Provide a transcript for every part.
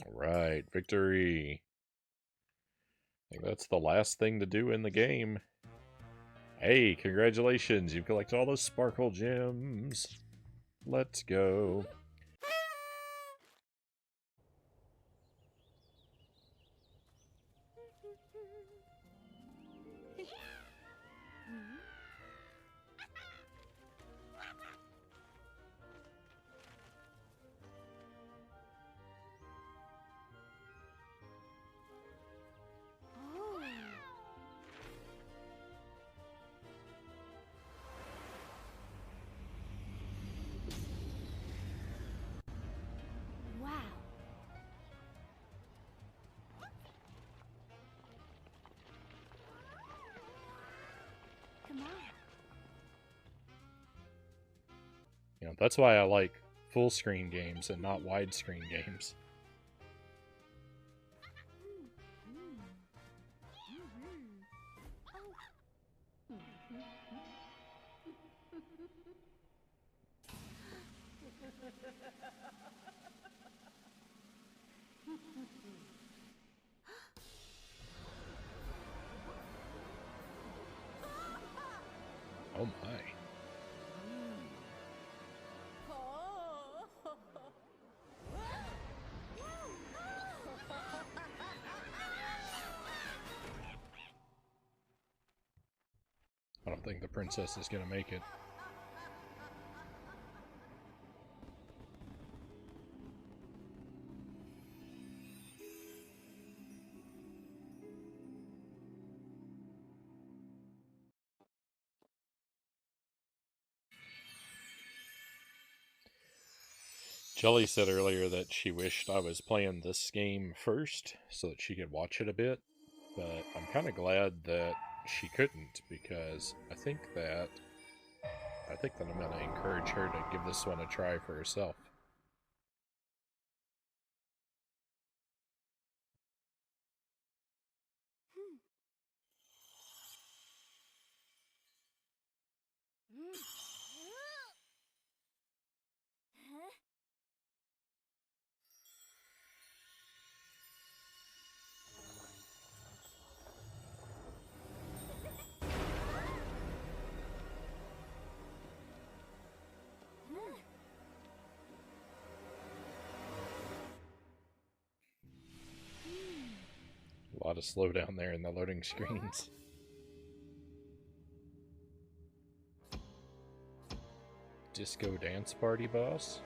Alright, victory. I think that's the last thing to do in the game. Hey, congratulations, you've collected all those sparkle gems. Let's go. You know, that's why I like full screen games and not widescreen games. Oh my. I don't think the princess is gonna make it. Jelly said earlier that she wished I was playing this game first so that she could watch it a bit, but I'm kind of glad that she couldn't because I think that I'm going to encourage her to give this one a try for herself. A lot of slowdown there in the loading screens. Disco dance party boss?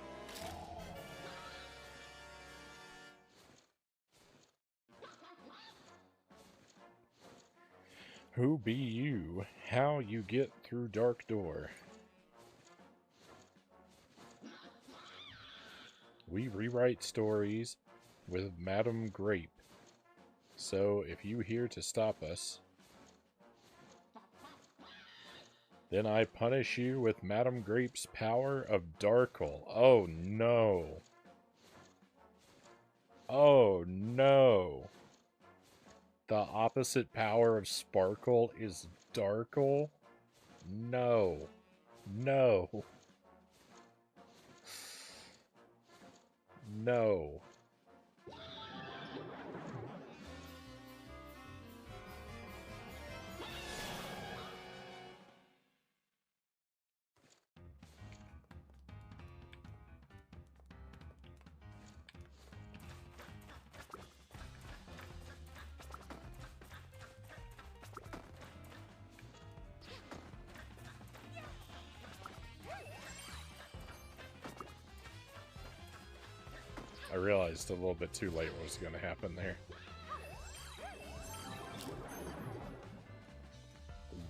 Who be you? How you get through dark door? We rewrite stories with Madame Grape. So if you here to stop us, then I punish you with Madame Grape's power of Darkle. Oh no. Oh no. The opposite power of Sparkle is Darkle? No. No. No. I realized a little bit too late what was going to happen there.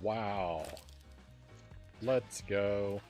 Wow. Let's go.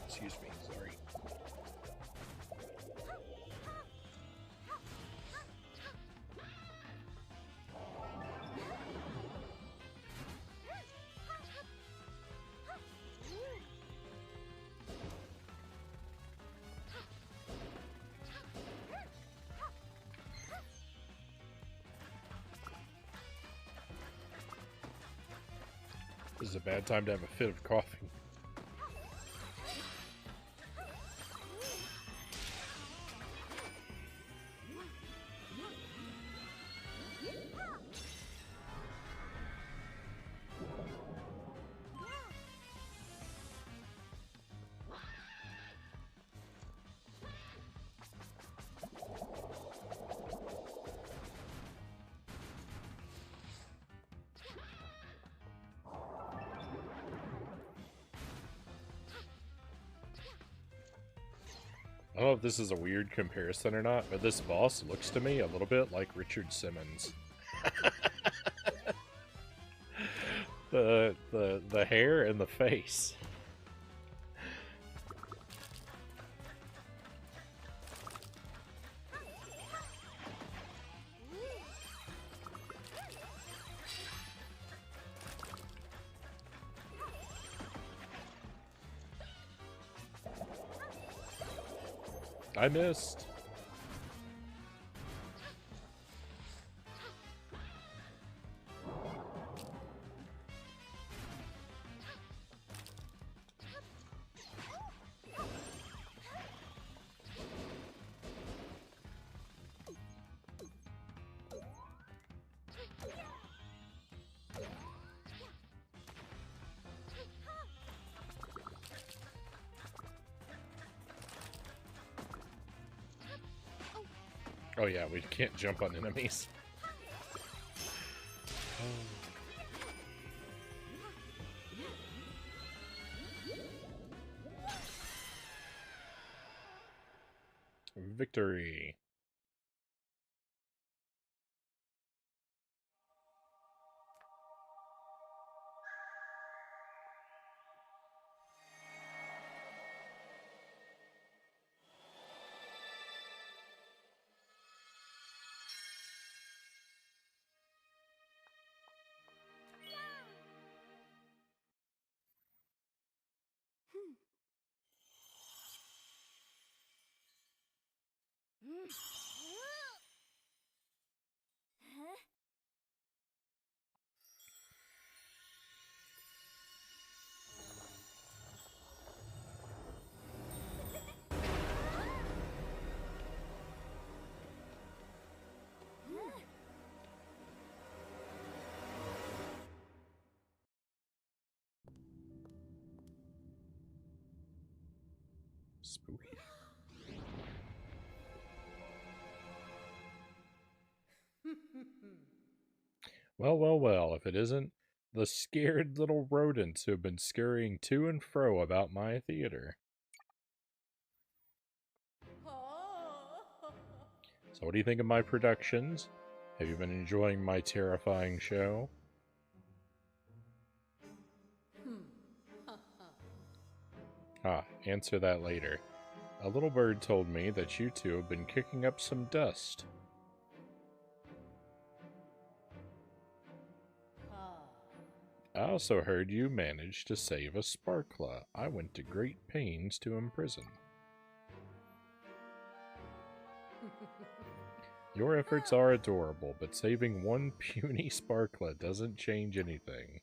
Excuse me, sorry. This is a bad time to have a fit of coughing. I don't know if this is a weird comparison or not, but this boss looks to me a little bit like Richard Simmons. the hair and the face. I missed. Oh yeah, we can't jump on enemies. Victory. Spooky. Well, well, well, if it isn't the scared little rodents who have been scurrying to and fro about my theater. So what do you think of my productions? Have you been enjoying my terrifying show? Ah, answer that later. A little bird told me that you two have been kicking up some dust. I also heard you managed to save a sparkler I went to great pains to imprison. Your efforts are adorable, but saving one puny sparklet doesn't change anything.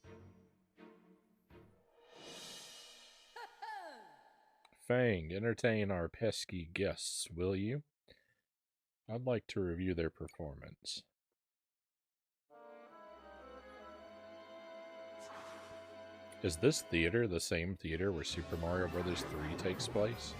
Fang, entertain our pesky guests, will you? I'd like to review their performance. Is this theater the same theater where Super Mario Bros. 3 takes place?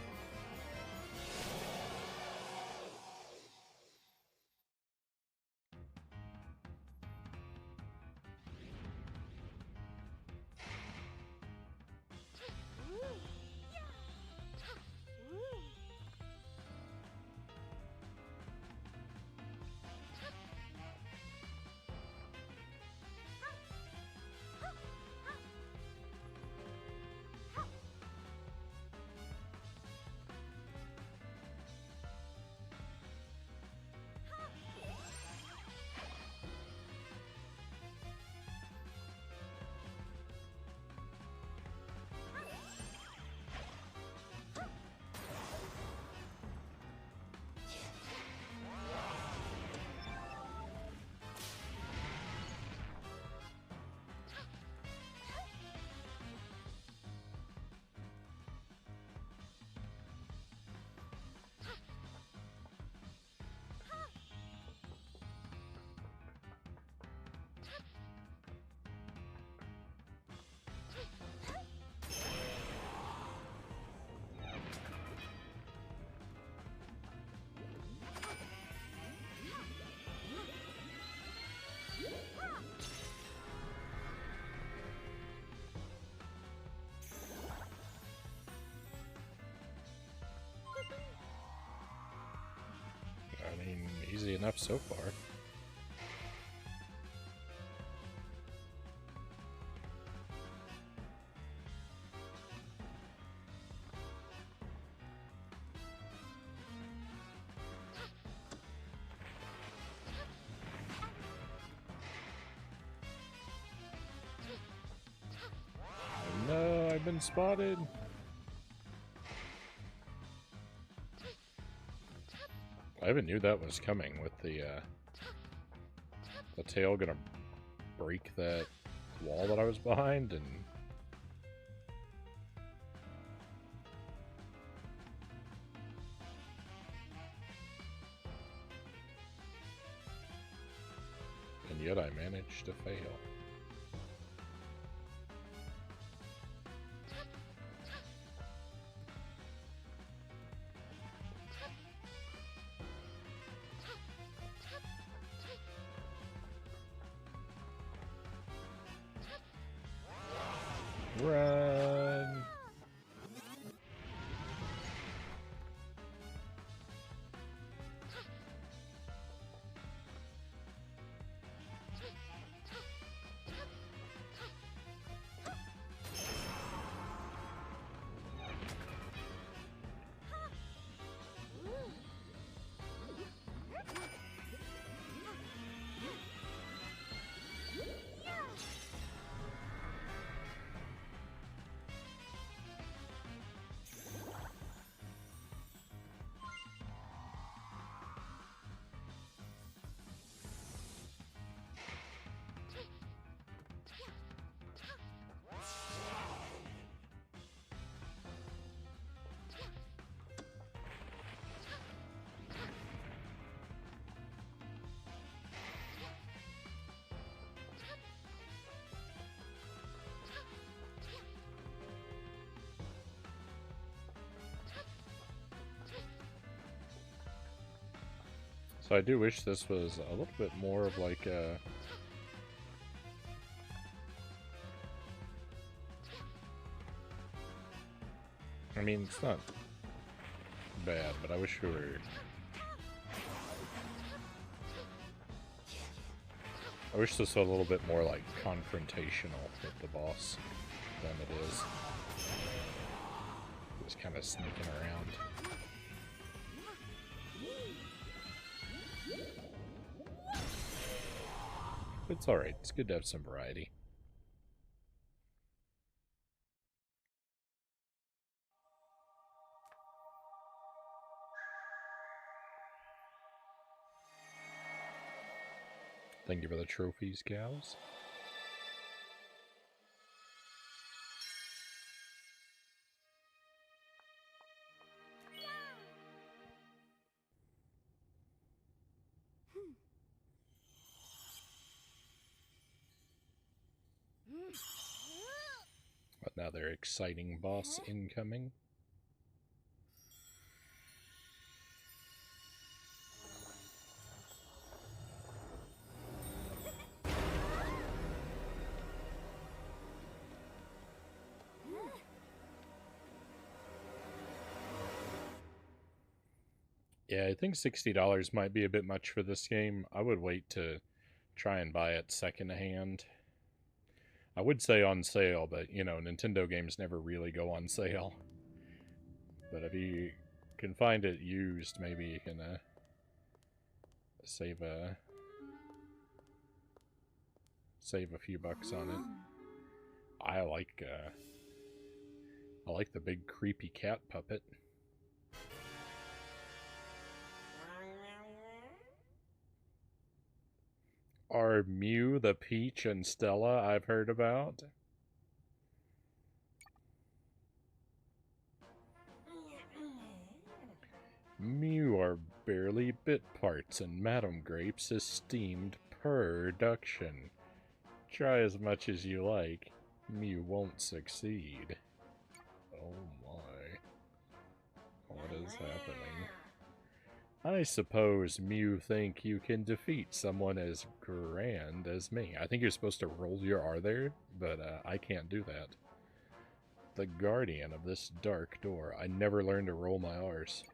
enough so far. No, I've been spotted. I even knew that was coming with the tail gonna break that wall that I was behind, and yet I managed to fail. Run! So I do wish this was a little bit more of like a... I mean, it's not bad, but I wish we were... I wish this was a little bit more like confrontational with the boss than it is. Just kind of sneaking around. It's alright, it's good to have some variety. Thank you for the trophies, cows. Another exciting boss incoming. Yeah, I think $60 might be a bit much for this game. I would wait to try and buy it secondhand. I would say on sale, but, you know, Nintendo games never really go on sale. But if you can find it used, maybe you can save a few bucks on it. I like the big creepy cat puppet. Are Mew, the Peach, and Stella I've heard about? Mew are barely bit parts, and Madame Grape's esteemed production. Try as much as you like, Mew won't succeed. Oh my. What is happening? I suppose Mew think you can defeat someone as grand as me. I think you're supposed to roll your R there, but I can't do that. The guardian of this dark door. I never learned to roll my R's.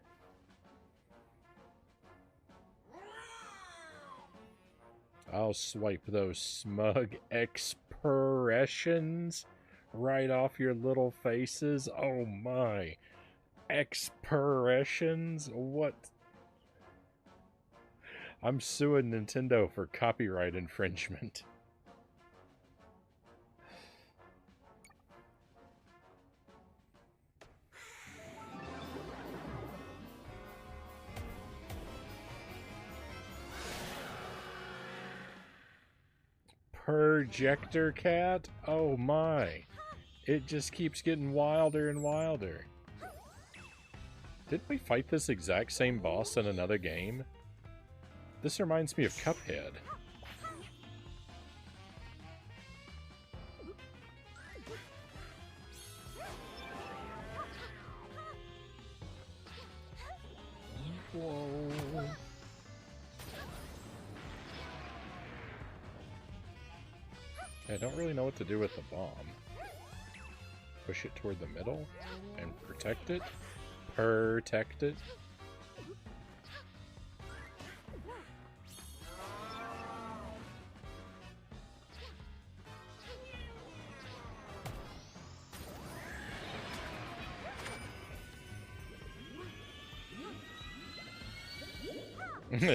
I'll swipe those smug expressions right off your little faces. Oh my. Expressions? What? I'm suing Nintendo for copyright infringement. Projector cat? Oh my. It just keeps getting wilder and wilder. Didn't we fight this exact same boss in another game? This reminds me of Cuphead. Whoa. I don't really know what to do with the bomb. Push it toward the middle and protect it. Protect it.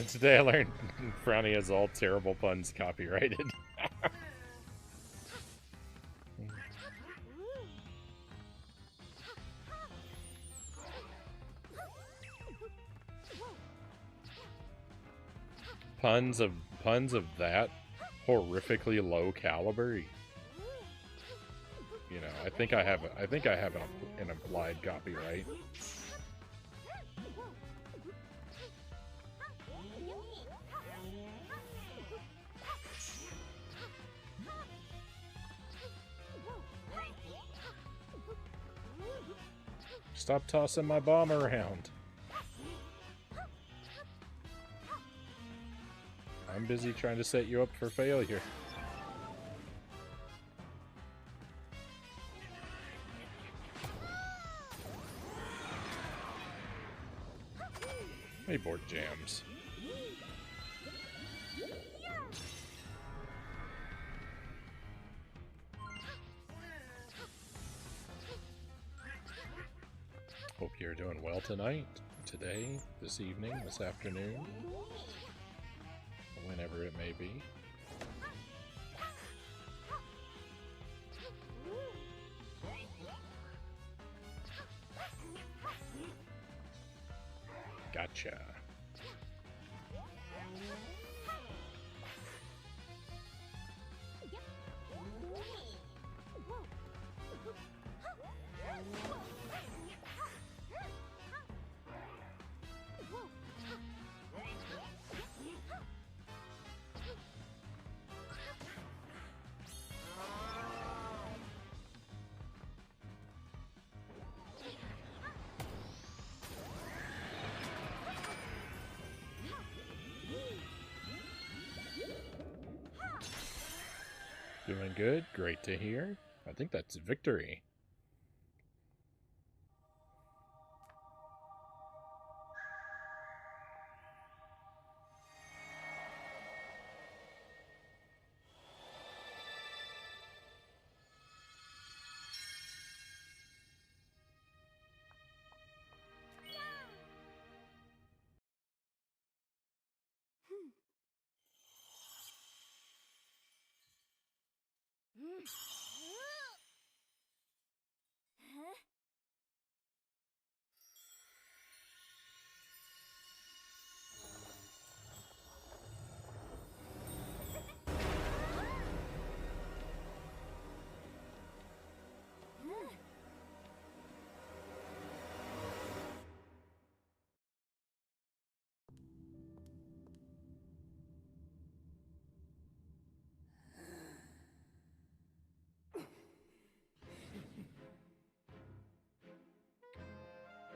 Today I learned Frownie has all terrible puns copyrighted. puns of that horrifically low caliber. You know, I think I have an implied copyright. Stop tossing my bomb around. I'm busy trying to set you up for failure. Hey, board jams. Hope you're doing well tonight, today, this evening, this afternoon, whenever it may be. Gotcha. Doing good. Great to hear. I think that's victory.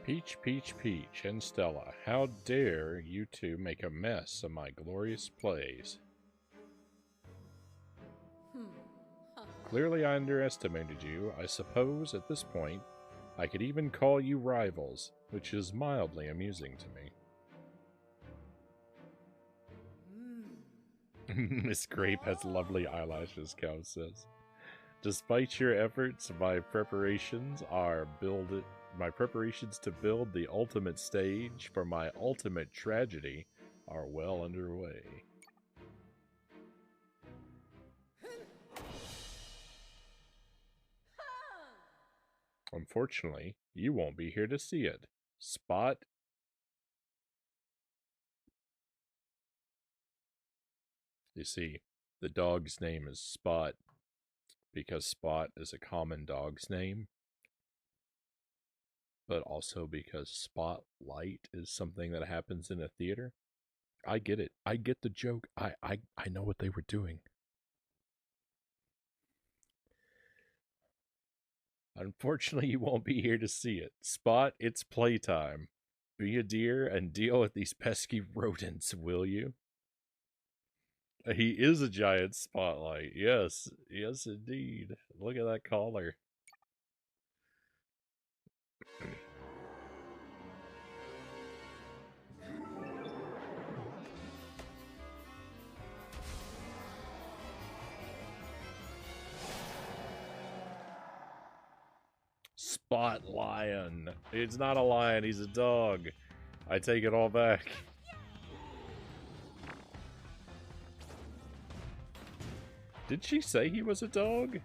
Peach, Peach, Peach, and Stella, how dare you two make a mess of my glorious plays? Clearly I underestimated you. I suppose at this point I could even call you rivals, which is mildly amusing to me. Miss Grape has lovely eyelashes, Cow says. Despite your efforts, my preparations to build the ultimate stage for my ultimate tragedy are well underway. Unfortunately, you won't be here to see it. Spot. You see, the dog's name is Spot because Spot is a common dog's name, but also because spotlight is something that happens in a theater. I get it. I get the joke. I know what they were doing. Unfortunately, you won't be here to see it. Spot, it's playtime. Be a dear and deal with these pesky rodents, will you? He is a giant spotlight. Yes, yes, indeed. Look at that collar. Spot lion. It's not a lion, he's a dog. I take it all back. Did she say he was a dog?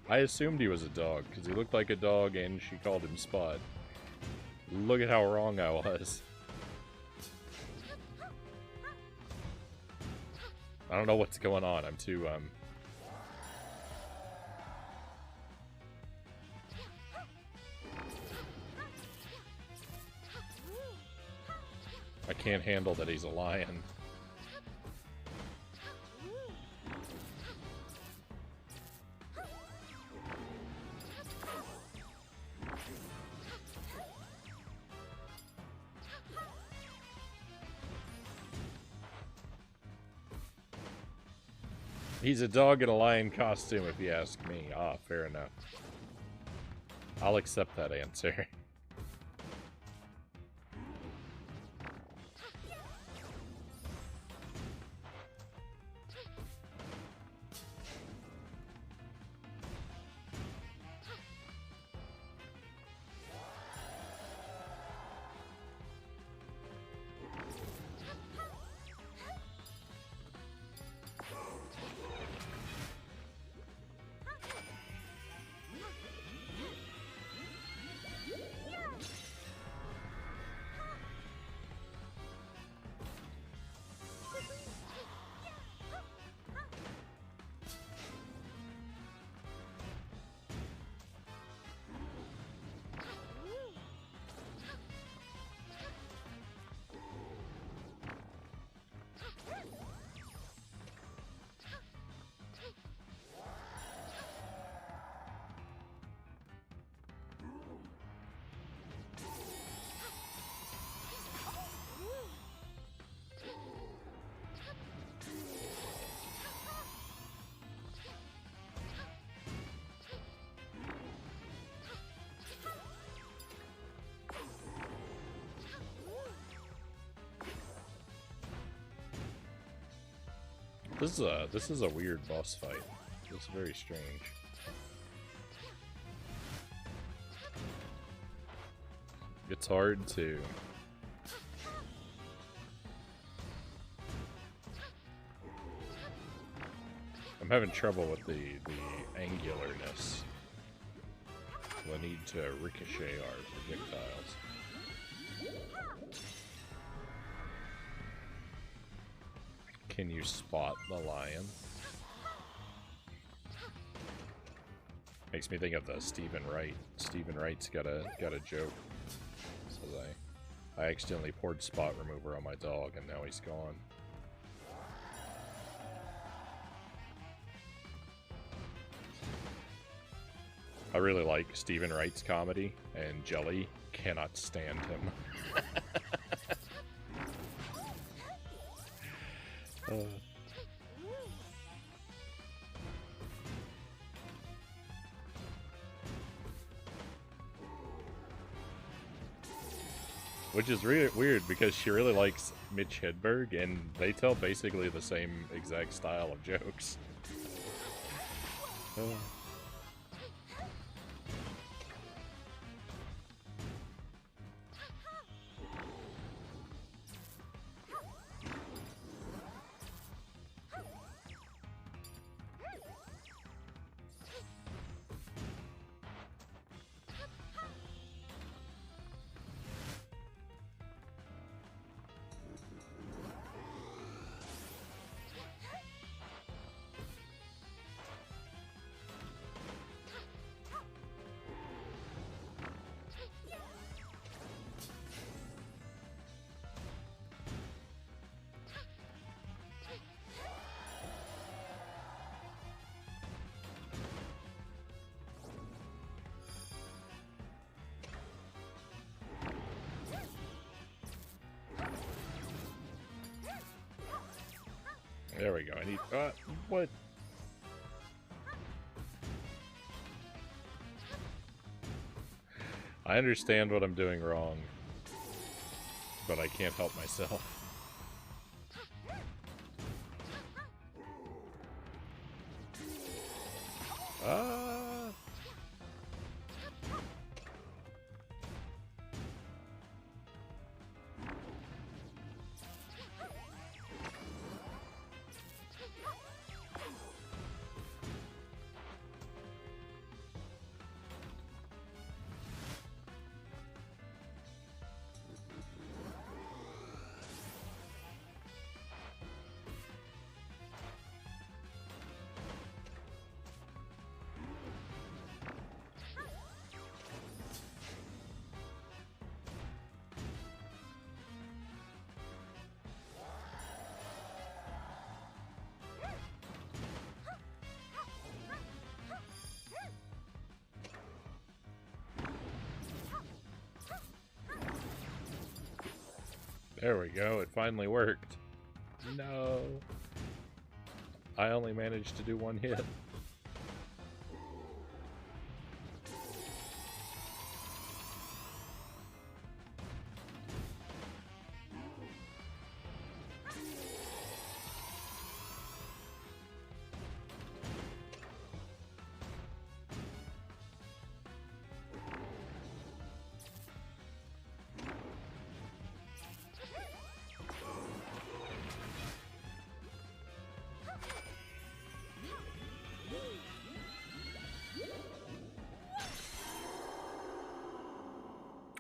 I assumed he was a dog, because he looked like a dog and she called him Spot. Look at how wrong I was. I don't know what's going on. I'm too, I can't handle that he's a lion. He's a dog in a lion costume, if you ask me. Ah, fair enough. I'll accept that answer. This is a weird boss fight. It's very strange. It's hard to... I'm having trouble with the angularness. So I need to ricochet our projectiles. Can you spot the lion? Makes me think of the Stephen Wright. Stephen Wright's got a joke. Says I accidentally poured spot remover on my dog and now he's gone. I really like Stephen Wright's comedy, and Jelly cannot stand him. Which is really weird because she really likes Mitch Hedberg, and they tell basically the same exact style of jokes. There we go. I need... what? I understand what I'm doing wrong, but I can't help myself. There we go, it finally worked. No. I only managed to do one hit.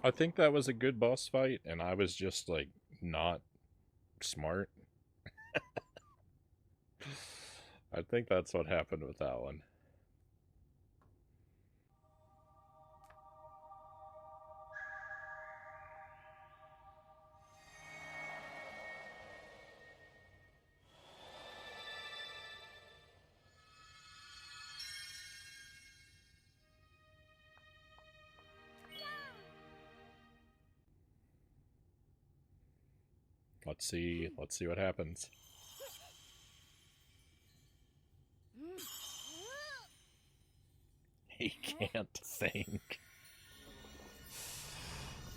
I think that was a good boss fight, and I was just, like, not smart. I think that's what happened with that one. Let's see what happens. He can't think.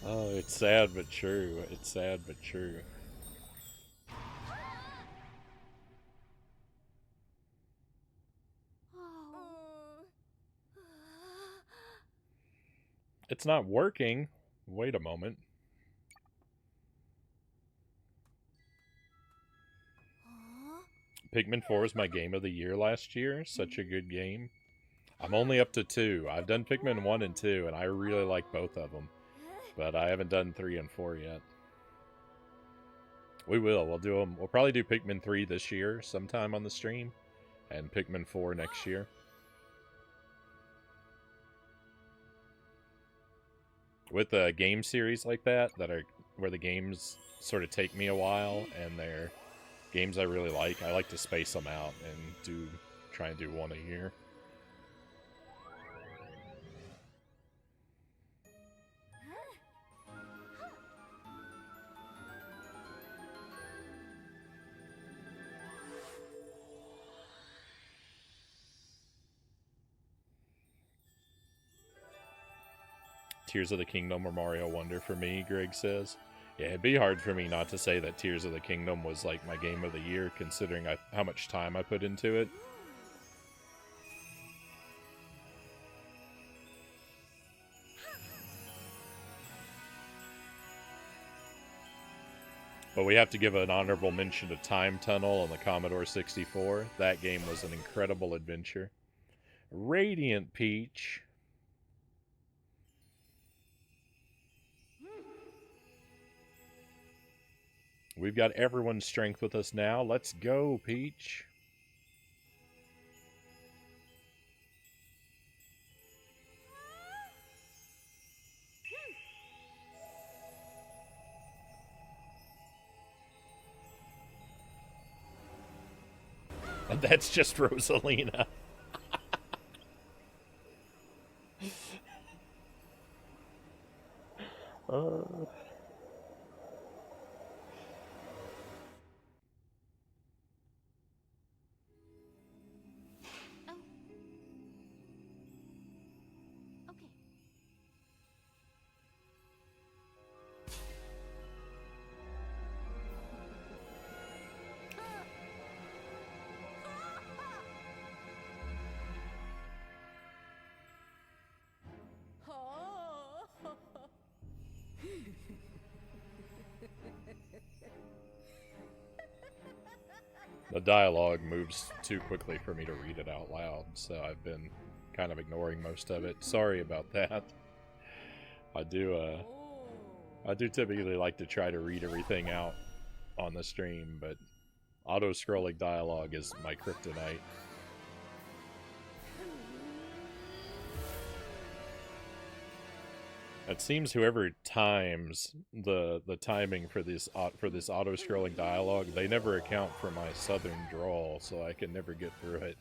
Oh, it's sad but true. It's sad but true. It's not working. Wait a moment. Pikmin 4 was my game of the year last year. Such a good game. I'm only up to 2. I've done Pikmin 1 and 2, and I really like both of them. But I haven't done 3 and 4 yet. We will. We'll do them. We'll probably do Pikmin 3 this year sometime on the stream. And Pikmin 4 next year. With a game series like that are where the games sort of take me a while, and they're games I really like to space them out and try and do one a year. Tears of the Kingdom or Mario Wonder for me, Greg says. Yeah, it'd be hard for me not to say that Tears of the Kingdom was like my game of the year, considering how much time I put into it. But we have to give an honorable mention to Time Tunnel on the Commodore 64. That game was an incredible adventure. Radiant Peach. We've got everyone's strength with us now. Let's go, Peach. And that's just Rosalina. The dialogue moves too quickly for me to read it out loud, so I've been kind of ignoring most of it. Sorry about that. I do typically like to try to read everything out on the stream, but auto-scrolling dialogue is my kryptonite. It seems whoever times the timing for this auto-scrolling dialogue, they never account for my southern drawl, so I can never get through it.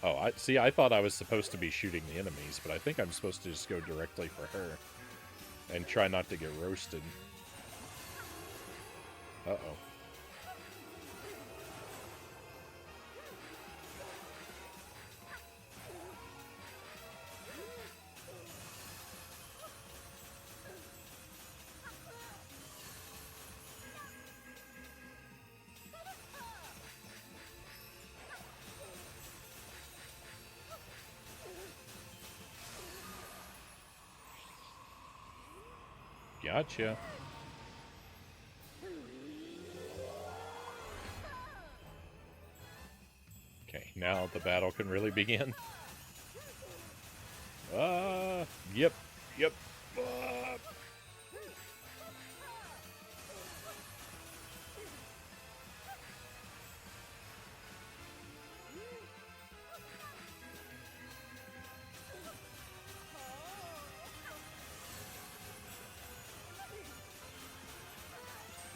Oh, I thought I was supposed to be shooting the enemies, but I think I'm supposed to just go directly for her and try not to get roasted. Uh-oh. Gotcha. Okay, now the battle can really begin. Yep.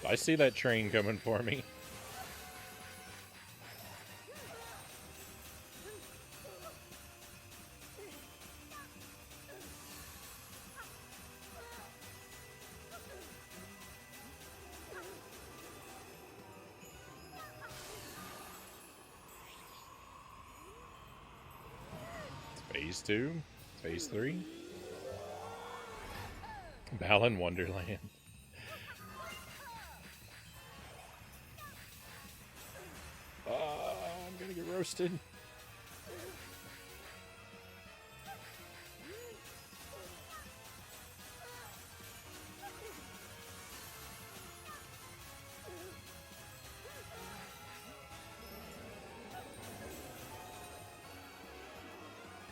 I see that train coming for me. Phase 2, Phase 3. Balan Wonderland. I'm gonna get roasted.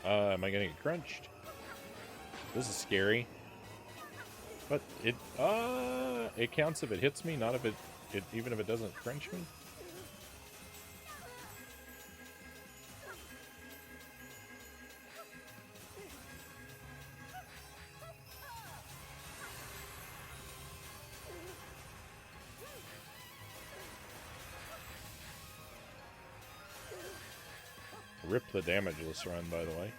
Am I gonna get crunched? This is scary. But it counts if it hits me, not if it even if it doesn't crunch me. Rip the damageless run, by the way.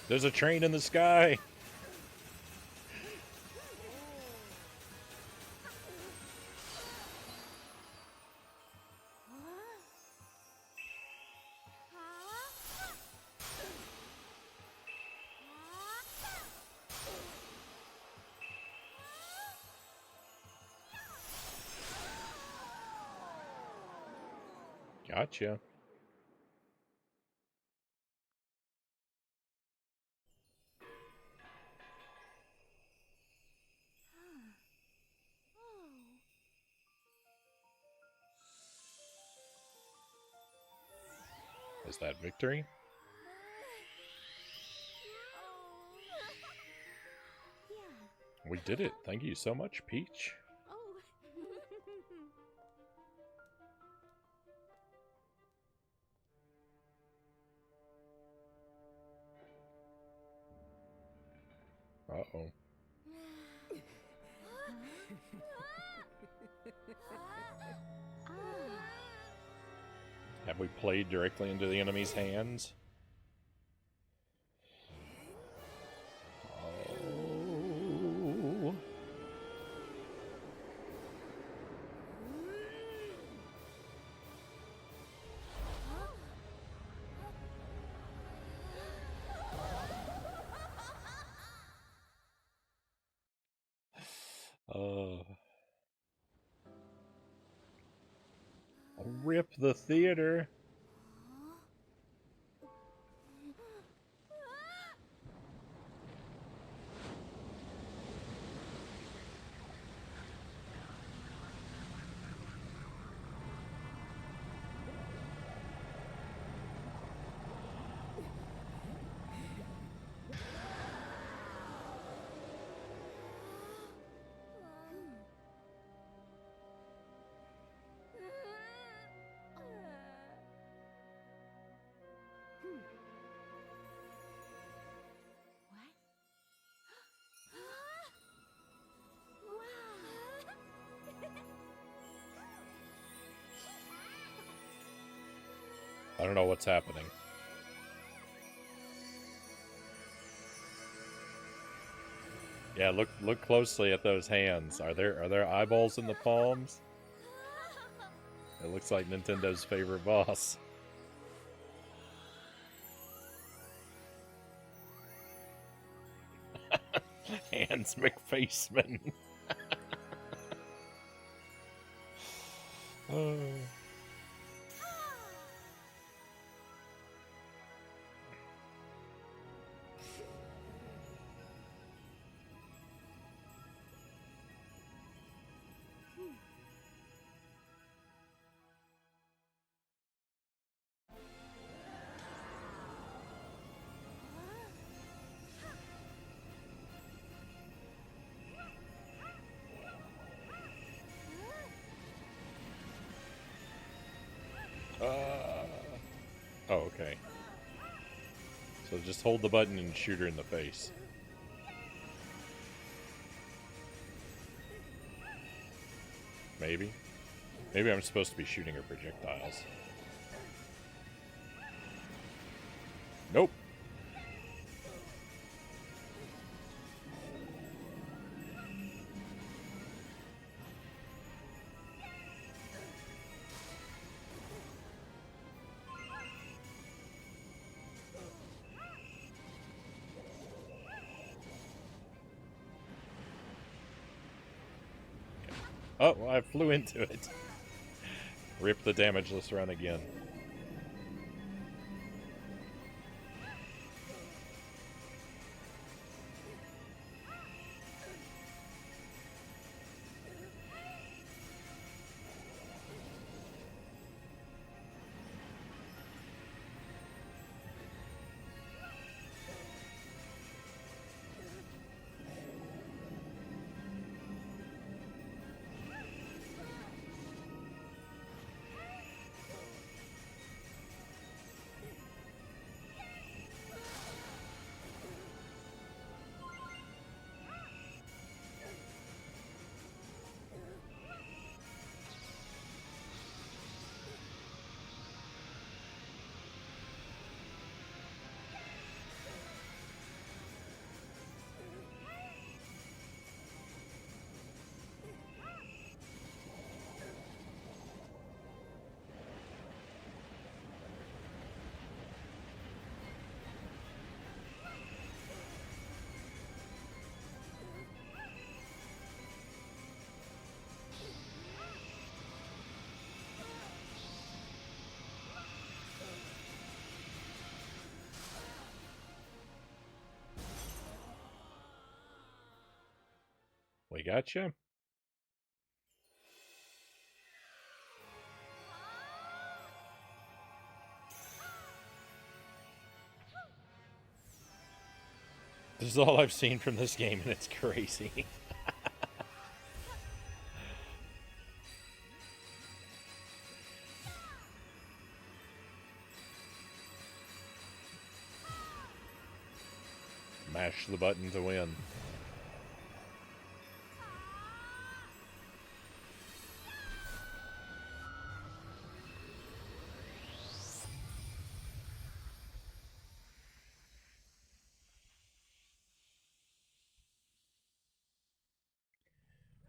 There's a train in the sky! Gotcha. Is that victory? We did it. Thank you so much, Peach. Uh-oh. Have we played directly into the enemy's hands? Oh. Rip the theater. I don't know what's happening. Yeah, look closely at those hands. Are there eyeballs in the palms? It looks like Nintendo's favorite boss. Hans McFaceman. Oh. Oh, okay. So just hold the button and shoot her in the face. Maybe. Maybe I'm supposed to be shooting her projectiles. Nope. Oh, well, I flew into it. Rip the damageless run again. We got you. This is all I've seen from this game, and it's crazy. Mash the button to win.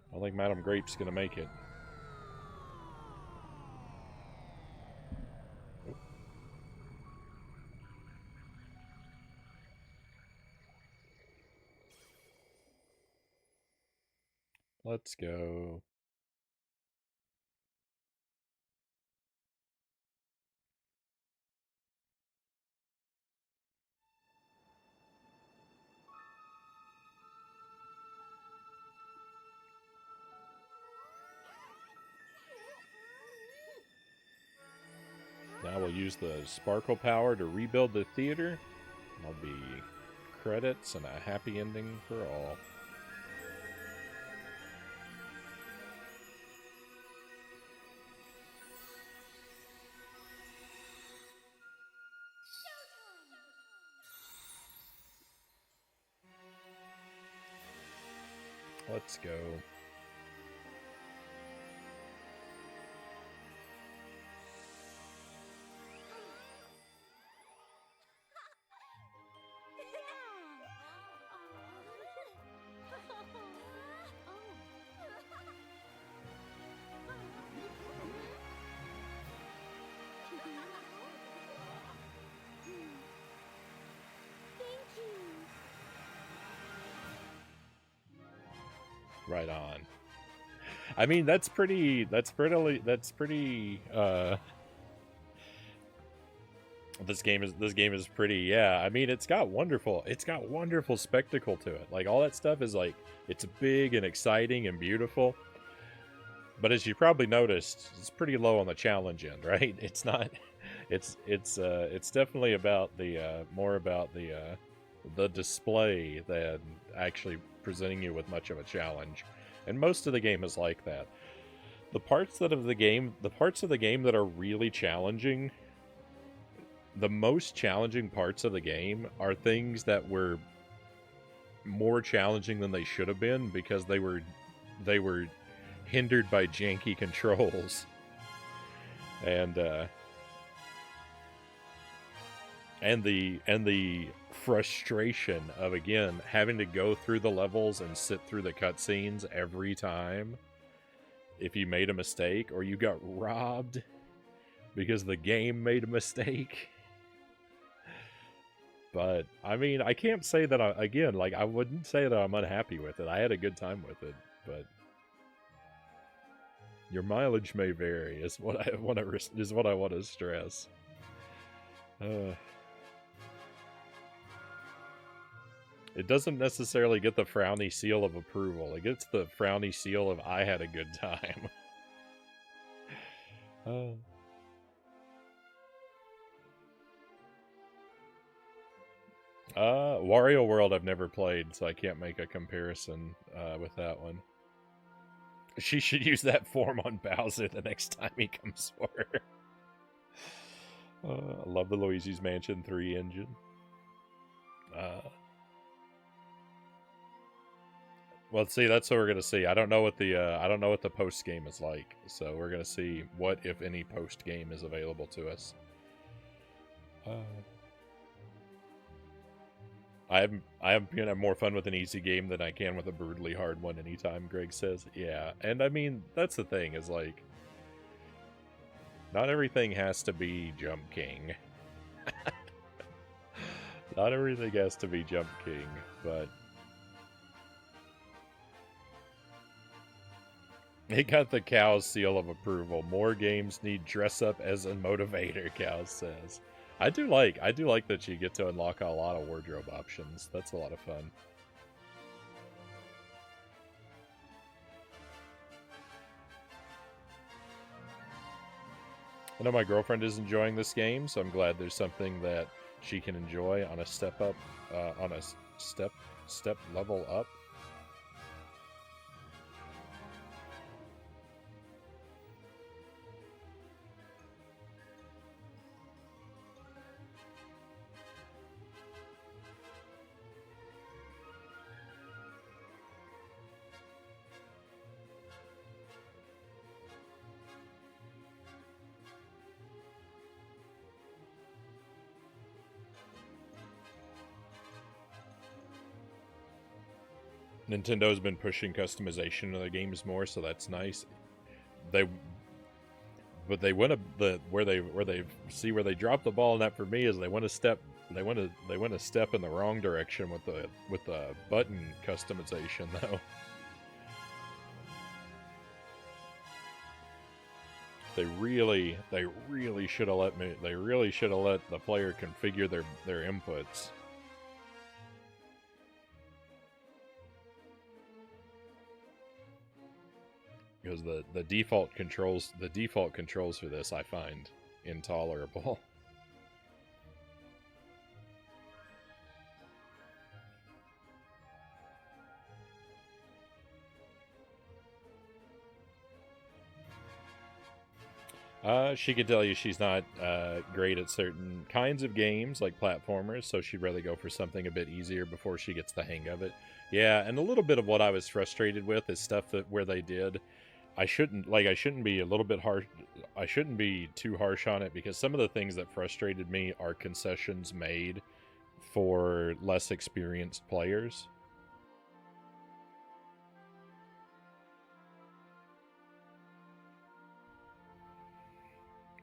I don't think Madame Grape's gonna make it. Let's go. Now we'll use the sparkle power to rebuild the theater. There'll be credits and a happy ending for all. Let's go. Right on. I mean, that's pretty, this game is pretty, yeah. I mean, it's got wonderful spectacle to it. Like, all that stuff is like, it's big and exciting and beautiful. But as you probably noticed, it's pretty low on the challenge end, right? It's not, it's definitely about the, more about the display than actually presenting you with much of a challenge. And most of the game is like that. The parts of the game that are really challenging, the most challenging parts of the game are things that were more challenging than they should have been because they were hindered by janky controls. And the frustration of, again, having to go through the levels and sit through the cutscenes every time if you made a mistake or you got robbed because the game made a mistake. But I mean, I can't say that I wouldn't say that I'm unhappy with it. I had a good time with it, but your mileage may vary is what I want to stress. It doesn't necessarily get the Frownie seal of approval. It gets the Frownie seal of I had a good time. Wario World I've never played, so I can't make a comparison with that one. She should use that form on Bowser the next time he comes for her. I love the Luigi's Mansion 3 engine. Well, see, that's what we're gonna see. I don't know what the post game is like, so we're gonna see what, if any, post game is available to us. I have more fun with an easy game than I can with a brutally hard one anytime, Greg says. Yeah, and I mean, that's the thing, is like, not everything has to be Jump King. Not everything has to be Jump King, but it got the cow's seal of approval. More games need dress up as a motivator, Cow says. I do like that you get to unlock a lot of wardrobe options. That's a lot of fun. I know my girlfriend is enjoying this game, so I'm glad there's something that she can enjoy on a step up, on a step level up. Nintendo's been pushing customization of their games more, so that's nice. But they went where they see where they dropped the ball. And that for me is they went a step in the wrong direction with the button customization though. They really should have let the player configure their inputs. Because the default controls for this I find intolerable. She could tell you she's not great at certain kinds of games, like platformers, so she'd rather go for something a bit easier before she gets the hang of it. Yeah, and a little bit of what I was frustrated with is stuff where they did. I shouldn't be a little bit harsh. I shouldn't be too harsh on it, because some of the things that frustrated me are concessions made for less experienced players.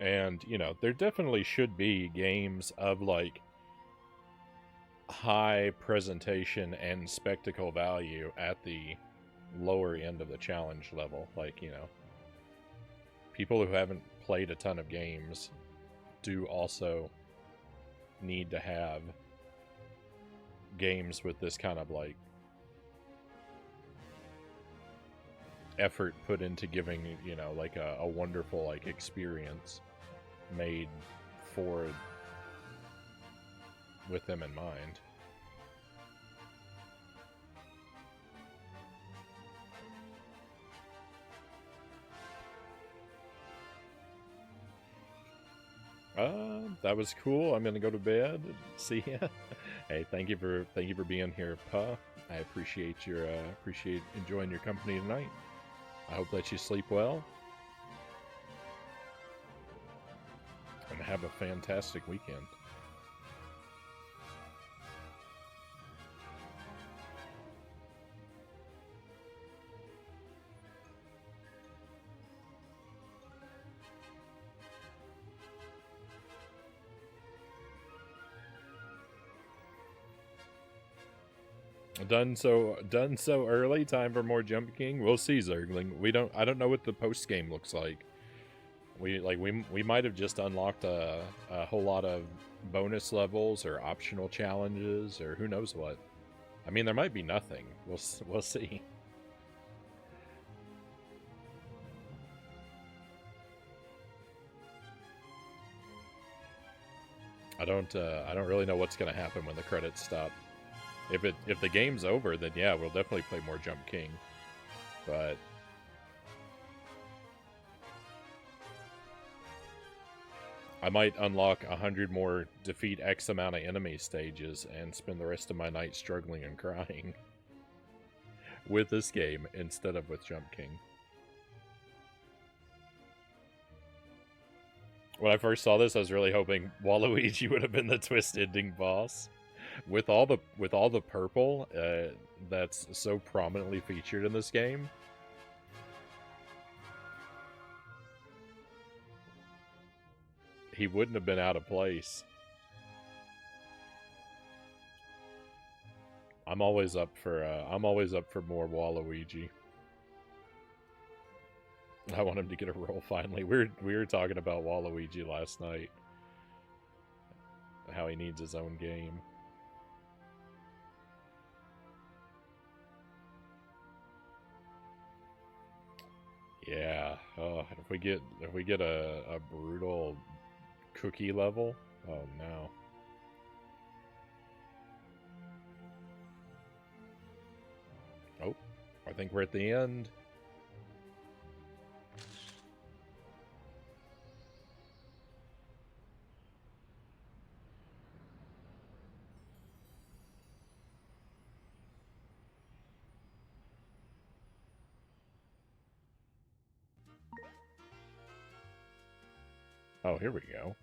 And, there definitely should be games of, like, high presentation and spectacle value at the lower end of the challenge level. Like, people who haven't played a ton of games do also need to have games with this kind of, like, effort put into giving, like a wonderful, like, experience made with them in mind. That was cool. I'm gonna go to bed. See ya. Hey, thank you for being here, Pa. I appreciate enjoying your company tonight. I hope that you sleep well and have a fantastic weekend. Done so early. Time for more Jump King. We'll see, Zergling. I don't know what the post game looks like. We might have just unlocked a whole lot of bonus levels or optional challenges or who knows what. I mean, there might be nothing. We'll see. I don't really know what's gonna happen when the credits stop. If the game's over, then yeah, we'll definitely play more Jump King. But I might unlock 100 more defeat X amount of enemy stages and spend the rest of my night struggling and crying with this game instead of with Jump King. When I first saw this, I was really hoping Waluigi would have been the twist ending boss. With all the purple that's so prominently featured in this game, he wouldn't have been out of place. I'm always up for more Waluigi. I want him to get a role finally. We were talking about Waluigi last night, how he needs his own game. Yeah, If we get a brutal cookie level, oh no. Oh, I think we're at the end. Oh, here we go.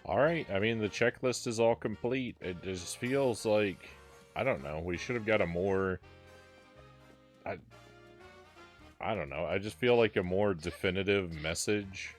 Alright, I mean, the checklist is all complete. It just feels like, I don't know, we should have got a more... I don't know, I just feel like a more definitive message